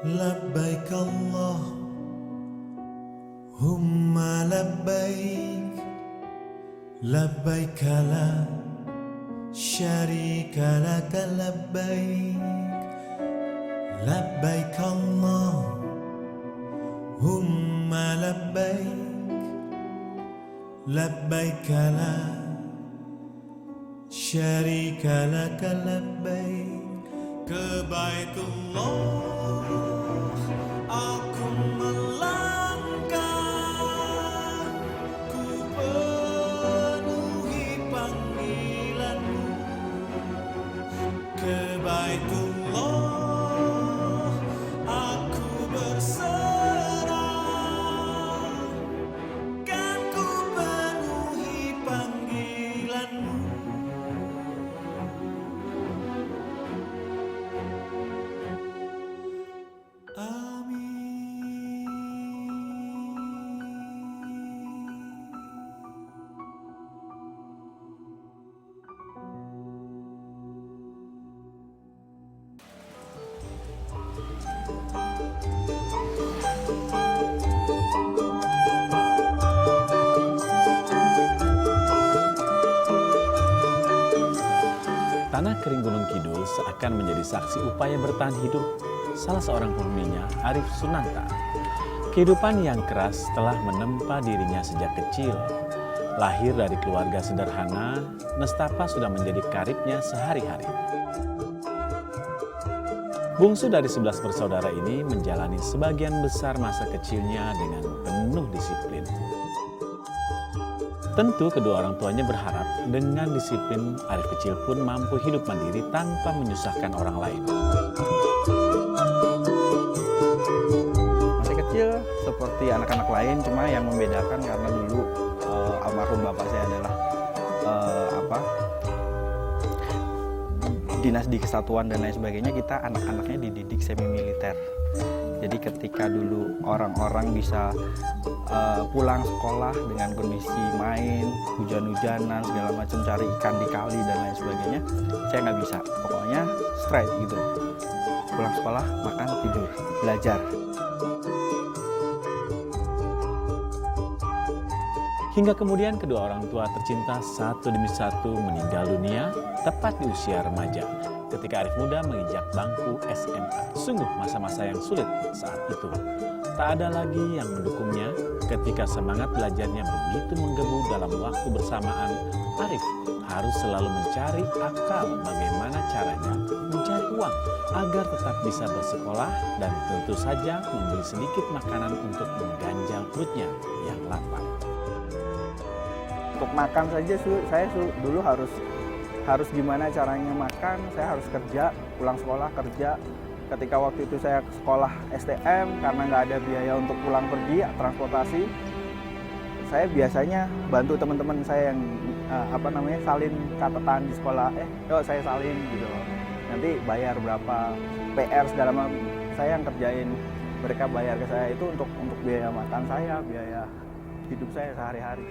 لبيك اللهم لبيك لبيك لا شريك لك لبيك لبيك اللهم لبيك لبيك لا شريك لك لبيك ke Baitullah aku melangkah, ku penuhi panggilanmu. Ke Baitullah aku berserah, kan ku penuhi panggilanmu. Tanah kering Gunung Kidul seakan menjadi saksi upaya bertahan hidup salah seorang penghuninya, Arif Sunanta. Kehidupan yang keras telah menempa dirinya sejak kecil. Lahir dari keluarga sederhana, nestapa sudah menjadi karibnya sehari-hari. Bungsu dari 11 bersaudara ini menjalani sebagian besar masa kecilnya dengan penuh disiplin. Tentu kedua orang tuanya berharap dengan disiplin Arif kecil pun mampu hidup mandiri tanpa menyusahkan orang lain. Masih kecil seperti anak-anak lain, cuma yang membedakan karena dulu almarhum bapak saya adalah dinas di kesatuan dan lain sebagainya. Kita anak-anaknya dididik semi militer. Jadi ketika dulu orang-orang bisa pulang sekolah dengan kondisi main, hujan-hujanan, segala macam, cari ikan di kali dan lain sebagainya, saya nggak bisa. Pokoknya straight gitu. Pulang sekolah, makan, tidur, belajar. Hingga kemudian kedua orang tua tercinta satu demi satu meninggal dunia tepat di usia remaja. Ketika Arif muda menginjak bangku SMA. Sungguh masa-masa yang sulit saat itu. Tak ada lagi yang mendukungnya ketika semangat belajarnya begitu menggebu dalam waktu bersamaan. Arif harus selalu mencari akal bagaimana caranya mencari uang agar tetap bisa bersekolah dan tentu saja membeli sedikit makanan untuk mengganjal perutnya yang lapar. Untuk makan saja saya dulu harus gimana caranya makan. Saya harus kerja, pulang sekolah kerja. Ketika waktu itu saya ke sekolah STM, karena nggak ada biaya untuk pulang pergi transportasi, saya biasanya bantu teman-teman saya yang salin catatan di sekolah. Yuk saya salin gitu loh. Nanti bayar berapa PR segala macam, saya yang kerjain, mereka bayar ke saya. Itu untuk biaya makan saya, biaya hidup saya sehari-hari.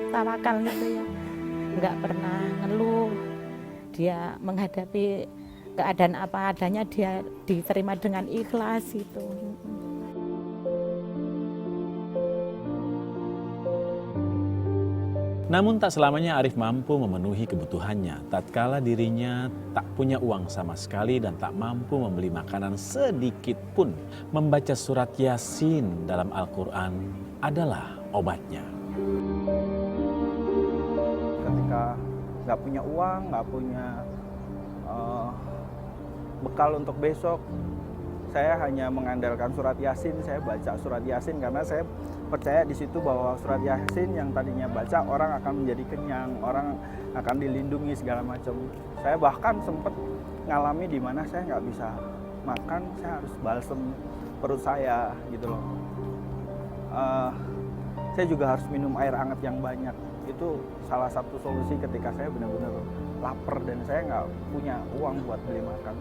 Tawakal gitu ya, nggak pernah ngeluh. Dia menghadapi keadaan apa adanya, dia diterima dengan ikhlas itu. Namun tak selamanya Arif mampu memenuhi kebutuhannya. Tatkala dirinya tak punya uang sama sekali dan tak mampu membeli makanan sedikit pun, membaca surat Yasin dalam Al-Quran adalah obatnya. Ketika nggak punya uang, nggak punya bekal untuk besok, saya hanya mengandalkan surat Yasin. Saya baca surat Yasin karena saya percaya di situ bahwa surat Yasin yang tadinya baca orang akan menjadi kenyang, orang akan dilindungi segala macam. Saya bahkan sempat ngalami di mana saya nggak bisa makan, saya harus balsem perut saya gitu loh. Saya juga harus minum air hangat yang banyak. Itu salah satu solusi ketika saya benar-benar lapar dan saya nggak punya uang buat beli makan.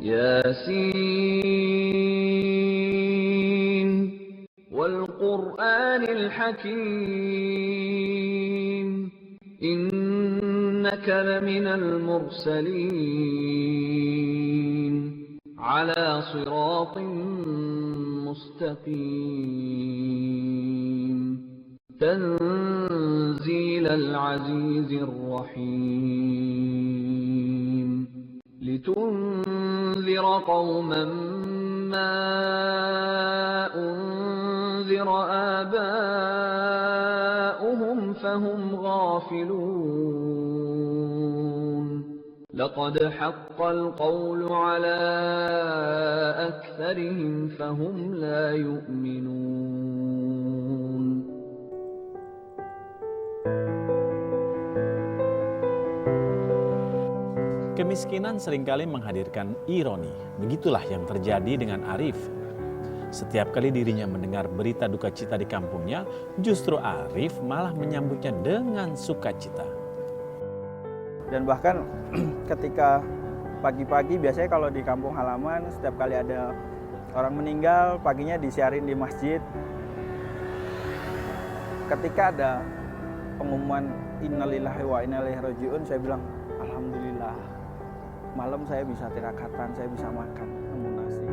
ياسين والقرآن الحكيم إنك لمن المرسلين على صراط مستقيم تنزيل العزيز الرحيم لتنذر قوما ما أنذر آباؤهم فهم غافلون لقد حق القول على أكثرهم فهم لا يؤمنون. Kemiskinan seringkali menghadirkan ironi. Begitulah yang terjadi dengan Arif. Setiap kali dirinya mendengar berita duka cita di kampungnya, justru Arif malah menyambutnya dengan sukacita. Dan bahkan ketika pagi-pagi, biasanya kalau di kampung halaman setiap kali ada orang meninggal, paginya disiarin di masjid. Ketika ada pengumuman innalillahi wa inna ilaihi raji'un, saya bilang alhamdulillah, malam saya bisa tirakatan, saya bisa makan nemu nasi.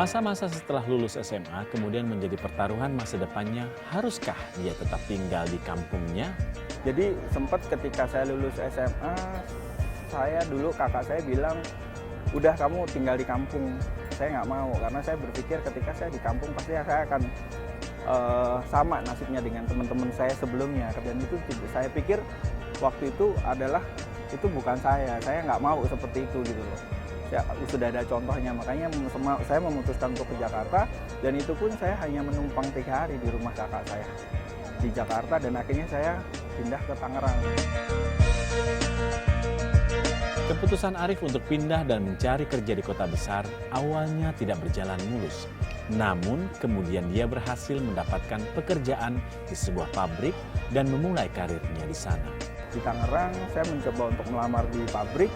Masa-masa setelah lulus SMA kemudian menjadi pertaruhan masa depannya. Haruskah dia tetap tinggal di kampungnya? Jadi sempat ketika saya lulus SMA, kakak saya bilang, udah kamu tinggal di kampung. Saya nggak mau, karena saya berpikir ketika saya di kampung pasti saya akan sama nasibnya dengan teman-teman saya sebelumnya. Dan itu saya pikir waktu itu bukan saya nggak mau seperti itu gitu loh. Ya, sudah ada contohnya, makanya saya memutuskan untuk ke Jakarta, dan itu pun saya hanya menumpang 3 hari di rumah kakak saya di Jakarta, dan akhirnya saya pindah ke Tangerang. Keputusan Arif untuk pindah dan mencari kerja di kota besar awalnya tidak berjalan mulus. Namun kemudian dia berhasil mendapatkan pekerjaan di sebuah pabrik dan memulai karirnya di sana. Di Tangerang saya mencoba untuk melamar di pabrik,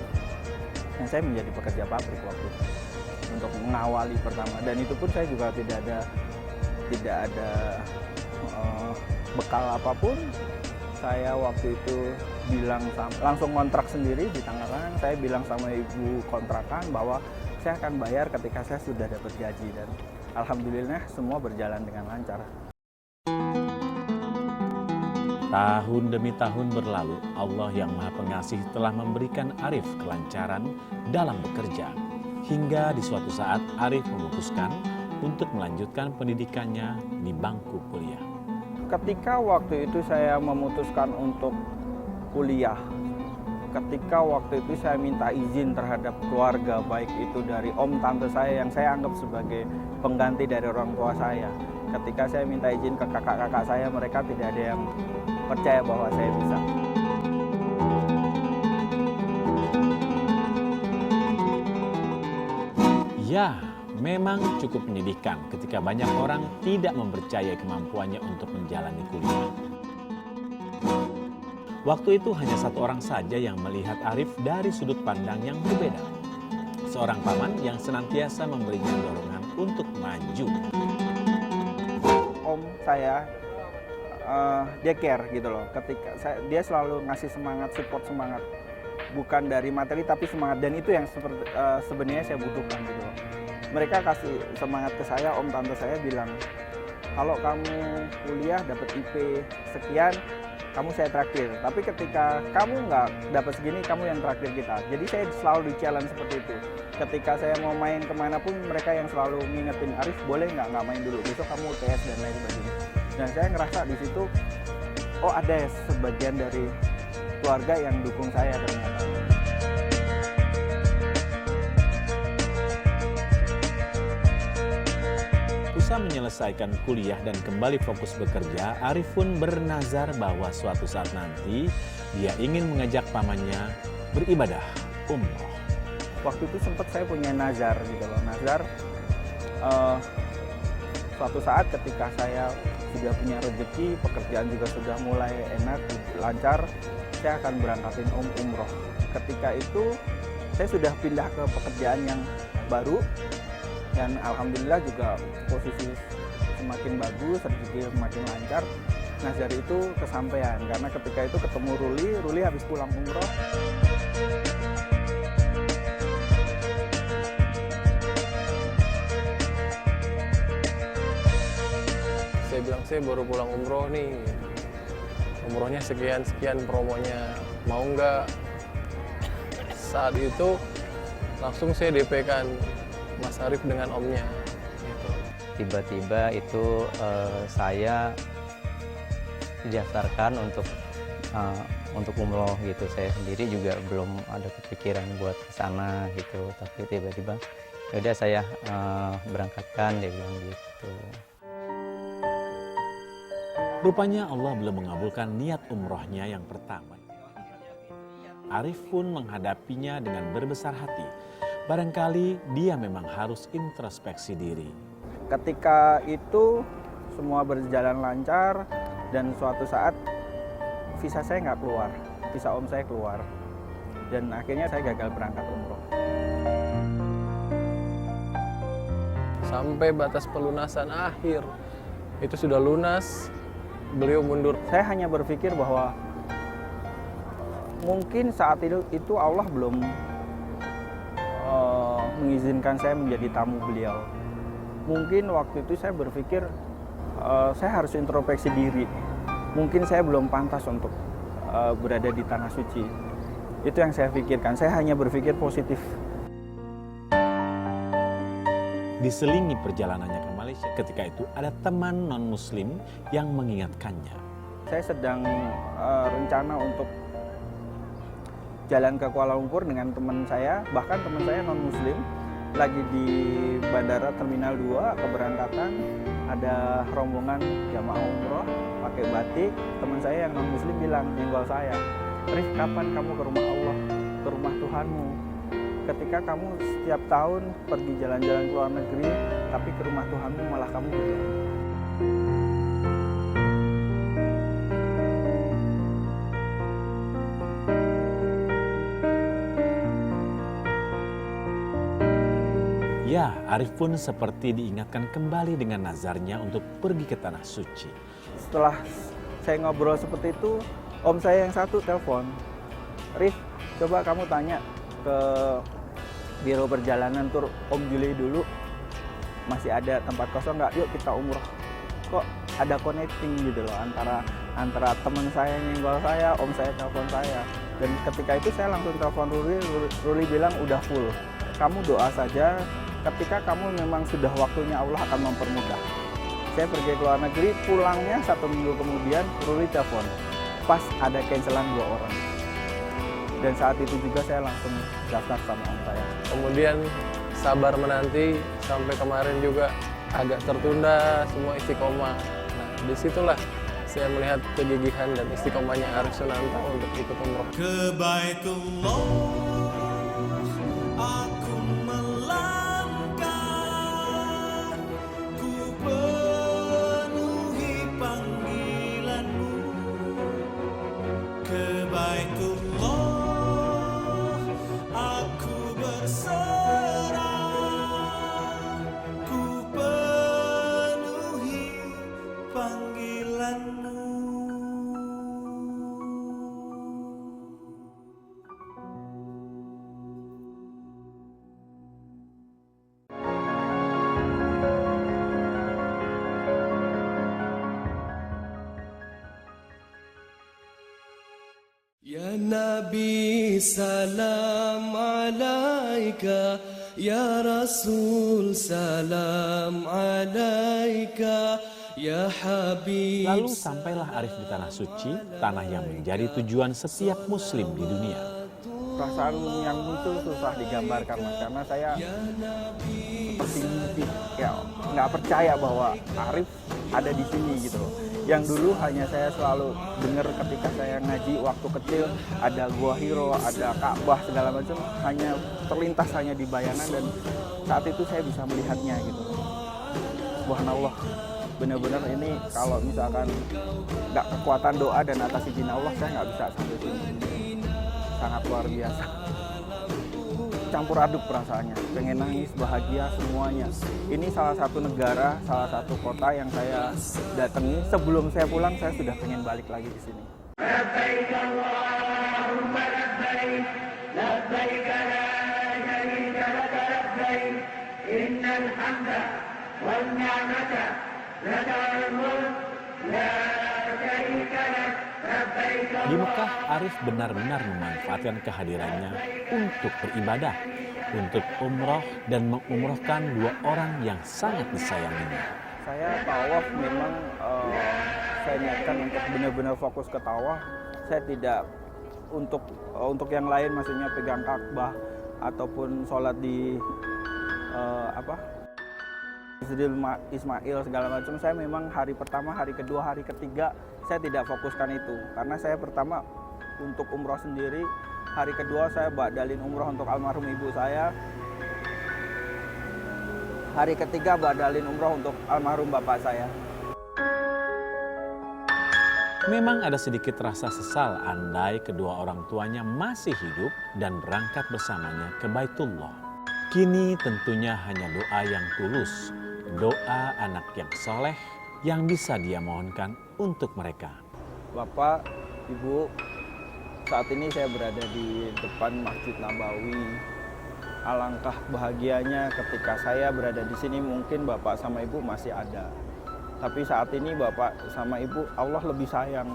dan saya menjadi pekerja pabrik waktu itu untuk mengawali pertama, dan itu pun saya juga tidak ada bekal apapun. Saya waktu itu langsung kontrak sendiri di Tangerang. Saya bilang sama ibu kontrakan bahwa saya akan bayar ketika saya sudah dapat gaji, dan alhamdulillah semua berjalan dengan lancar. Tahun demi tahun berlalu, Allah yang Maha Pengasih telah memberikan Arif kelancaran dalam bekerja. Hingga di suatu saat Arif memutuskan untuk melanjutkan pendidikannya di bangku kuliah. Ketika waktu itu saya memutuskan untuk kuliah, ketika waktu itu saya minta izin terhadap keluarga, baik itu dari om tante saya yang saya anggap sebagai pengganti dari orang tua saya. Ketika saya minta izin ke kakak-kakak saya, mereka tidak ada yang percaya bahwa saya bisa. Ya, memang cukup menyedihkan ketika banyak orang tidak mempercayai kemampuannya untuk menjalani kuliah. Waktu itu hanya satu orang saja yang melihat Arif dari sudut pandang yang berbeda. Seorang paman yang senantiasa memberinya dorongan untuk maju. Om saya dia care gitu loh. Dia selalu ngasih support semangat, bukan dari materi tapi semangat, dan itu yang sebenarnya saya butuhkan gitu loh. Mereka kasih semangat ke saya. Om tante saya bilang, kalau kamu kuliah dapat IP sekian, kamu saya traktir. Tapi ketika kamu nggak dapat segini, kamu yang traktir kita. Jadi saya selalu di-challenge seperti itu. Ketika saya mau main kemana pun, mereka yang selalu ngingetin, Arif boleh nggak main dulu, besok kamu UTS dan lain sebagainya. Dan saya ngerasa di situ, oh ada sebagian dari keluarga yang dukung saya ternyata. Usai menyelesaikan kuliah dan kembali fokus bekerja, Arif pun bernazar bahwa suatu saat nanti dia ingin mengajak pamannya beribadah umroh. Waktu itu sempat saya punya nazar gitu loh. Nazar suatu saat ketika saya sudah punya rezeki, pekerjaan juga sudah mulai enak, lancar, saya akan berangkatin umroh. Ketika itu saya sudah pindah ke pekerjaan yang baru dan alhamdulillah juga posisi semakin bagus, rezeki semakin lancar. Nazar itu kesampaian karena ketika itu ketemu Ruli habis pulang umroh. Saya bilang saya baru pulang umroh nih, umrohnya sekian promonya, mau nggak? Saat itu langsung saya DP-kan Mas Arif dengan omnya. Gitu. Tiba-tiba itu saya didaftarkan untuk umroh gitu. Saya sendiri juga belum ada kepikiran buat ke sana gitu, tapi tiba-tiba yaudah saya berangkatkan, dia bilang gitu. Rupanya Allah belum mengabulkan niat umrohnya yang pertama. Arif pun menghadapinya dengan berbesar hati. Barangkali dia memang harus introspeksi diri. Ketika itu semua berjalan lancar dan suatu saat visa saya nggak keluar, visa om saya keluar. Dan akhirnya saya gagal berangkat umroh. Sampai batas pelunasan akhir, itu sudah lunas, beliau mundur. Saya hanya berpikir bahwa mungkin saat itu Allah belum mengizinkan saya menjadi tamu beliau. Mungkin waktu itu saya berpikir saya harus introspeksi diri. Mungkin saya belum pantas untuk berada di tanah suci. Itu yang saya pikirkan. Saya hanya berpikir positif. Diselingi perjalanannya ke Malaysia, ketika itu ada teman non-muslim yang mengingatkannya. Saya sedang rencana untuk jalan ke Kuala Lumpur dengan teman saya, bahkan teman saya non-muslim, lagi di Bandara Terminal 2 keberangkatan, ada rombongan jamaah umroh pakai batik. Teman saya yang non-muslim bilang, nyenggol saya, "Rif, kapan kamu ke rumah Allah, ke rumah Tuhanmu? Ketika kamu setiap tahun pergi jalan-jalan ke luar negeri, tapi ke rumah Tuhanmu malah kamu belum." Ya, Arif pun seperti diingatkan kembali dengan nazarnya untuk pergi ke tanah suci. Setelah saya ngobrol seperti itu, om saya yang satu telepon, "Rif, coba kamu tanya ke biro perjalanan tur Om Juli dulu, masih ada tempat kosong nggak? Yuk kita umroh." Kok ada connecting gitu loh antara teman saya nyenggol saya, om saya telepon saya. Dan ketika itu saya langsung telepon Ruli bilang udah full. Kamu doa saja, ketika kamu memang sudah waktunya Allah akan mempermudah. Saya pergi ke luar negeri, pulangnya 1 minggu kemudian Ruli telepon, pas ada cancelan 2 orang. Dan saat itu juga saya langsung daftar sama om saya. Kemudian sabar menanti sampai kemarin juga agak tertunda semua istiqomah. Nah, disitulah saya melihat kegigihan dan istiqomahnya Arif Sunanta untuk ikut umroh. Ke Baitullah aku melangkah, ku penuhi panggilanmu. Ke Baitullah aku berserah, ku penuhi panggilanmu. Ya Nabi salam alaika, Ya Rasul salam alaika, Ya Habib. Lalu sampailah Arif di tanah suci, tanah yang menjadi tujuan setiap muslim di dunia. Perasaan yang muncul susah digambarkan Mas, karena saya seperti mimpi, ya nggak percaya bahwa Arif ada di sini gitu loh. Yang dulu hanya saya selalu dengar ketika saya ngaji waktu kecil, ada Gua Hiro, ada Ka'bah segala macam, hanya terlintas hanya di bayangan, dan saat itu saya bisa melihatnya gitu. Subhanallah, benar-benar ini kalau misalkan nggak kekuatan doa dan atas izin Allah, saya nggak bisa sampai sini. Sangat luar biasa. Campur aduk perasaannya, pengen nangis, bahagia, semuanya. Ini salah satu negara, salah satu kota yang saya datangi. Sebelum saya pulang, saya sudah pengen balik lagi di sini. لبيك اللهم لبيك لبيك لا شريك لك لبيك إن الحمد والنعمة لك والملك لا شريك لك لبيك. Di Mekah, Arif benar-benar memanfaatkan kehadirannya untuk beribadah, untuk umroh dan mengumrohkan dua orang yang sangat disayanginya. Saya tawaf memang saya niatkan untuk benar-benar fokus ke tawaf. Saya tidak untuk yang lain, maksudnya pegang Ka'bah ataupun sholat di Masjidil Ismail segala macam. Saya memang hari pertama, hari kedua, hari ketiga saya tidak fokuskan itu, karena saya pertama untuk umroh sendiri, hari kedua saya badalin umroh untuk almarhum ibu saya, hari ketiga badalin umroh untuk almarhum bapak saya. Memang ada sedikit rasa sesal andai kedua orang tuanya masih hidup dan berangkat bersamanya ke Baitullah. Kini tentunya hanya doa yang tulus, doa anak yang soleh yang bisa dia mohonkan untuk mereka. Bapak, Ibu, saat ini saya berada di depan Masjid Nabawi. Alangkah bahagianya ketika saya berada di sini, mungkin Bapak sama Ibu masih ada. Tapi saat ini Bapak sama Ibu, Allah lebih sayang.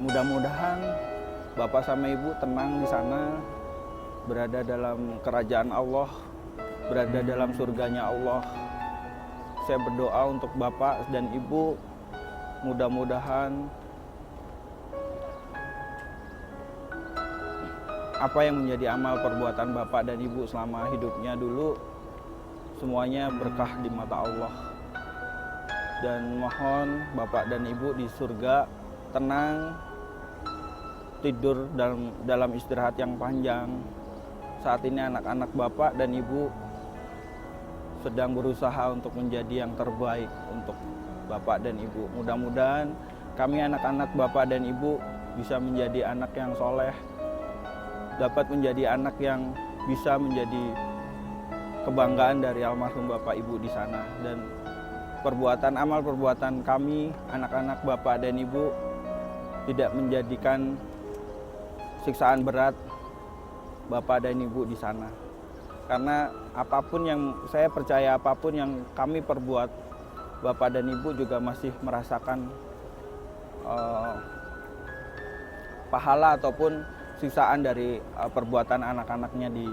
Mudah-mudahan Bapak sama Ibu tenang di sana, berada dalam kerajaan Allah, berada dalam surganya Allah. Saya berdoa untuk Bapak dan Ibu, mudah-mudahan apa yang menjadi amal perbuatan Bapak dan Ibu selama hidupnya dulu, semuanya berkah di mata Allah. Dan mohon Bapak dan Ibu di surga tenang, tidur dalam istirahat yang panjang. Saat ini anak-anak Bapak dan Ibu sedang berusaha untuk menjadi yang terbaik untuk Bapak dan Ibu. Mudah-mudahan kami anak-anak Bapak dan Ibu bisa menjadi anak yang soleh, dapat menjadi anak yang bisa menjadi kebanggaan dari almarhum Bapak Ibu di sana. Dan amal perbuatan kami, anak-anak Bapak dan Ibu, tidak menjadikan siksaan berat Bapak dan Ibu di sana. Karena apapun yang saya percaya, apapun yang kami perbuat, Bapak dan Ibu juga masih merasakan pahala ataupun siksaan dari perbuatan anak-anaknya di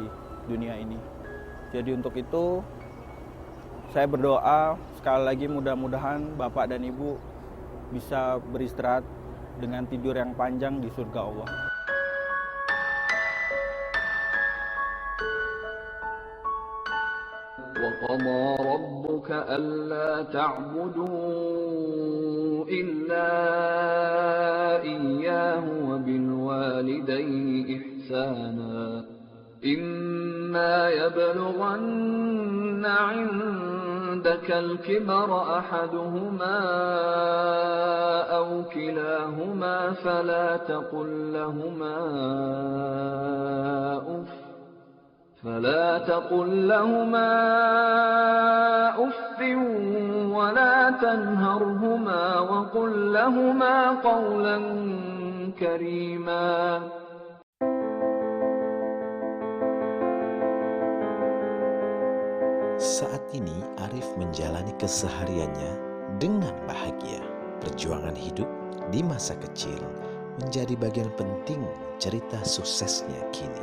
dunia ini. Jadi untuk itu saya berdoa sekali lagi, mudah-mudahan Bapak dan Ibu bisa beristirahat dengan tidur yang panjang di surga Allah. وَقَضَى رَبُّكَ أَلَّا تَعْبُدُوا إِلَّا إِيَّاهُ وَبِالْوَالِدَيْنِ إِحْسَانًا إِمَّا يَبْلُغَنَّ عِندَكَ الْكِبَرَ أَحَدُهُمَا أَوْ كِلَاهُمَا فَلَا تقل لهما أف ولا تنهرهما وقل لهما قولا كريما. Saat ini Arif menjalani kesehariannya dengan bahagia. Perjuangan hidup di masa kecil menjadi bagian penting cerita suksesnya kini.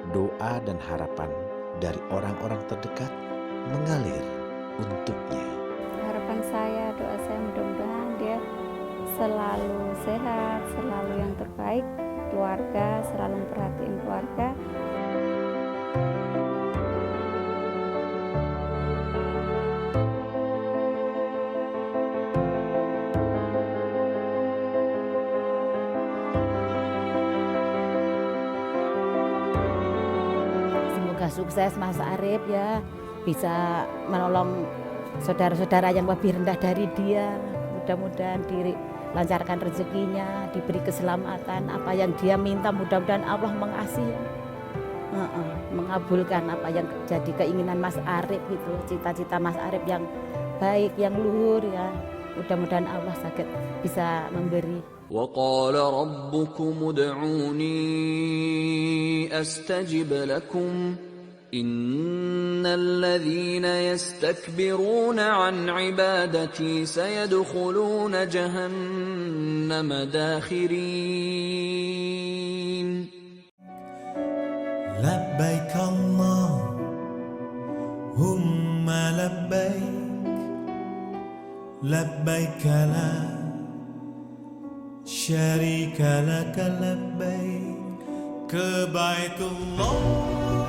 Doa dan harapan dari orang-orang terdekat mengalir untuknya. Harapan saya, doa saya mudah-mudahan dia selalu sehat, selalu yang terbaik, keluarga, selalu memperhatiin keluarga. Semoga sukses Mas Arif ya, bisa menolong saudara-saudara yang lebih rendah dari dia. Mudah-mudahan dilancarkan rezekinya, diberi keselamatan, apa yang dia minta mudah-mudahan Allah mengasihi, mengabulkan apa yang jadi keinginan Mas Arif gitu, cita-cita Mas Arif yang baik, yang luhur ya. Mudah-mudahan Allah sakit bisa memberi. وقال ربكم ادعوني أستجب لكم إن الذين يستكبرون عن عبادتي سيدخلون جهنم داخرين لبيك اللهم لبيك لبيك لا شريك لك لبيك كبيت الله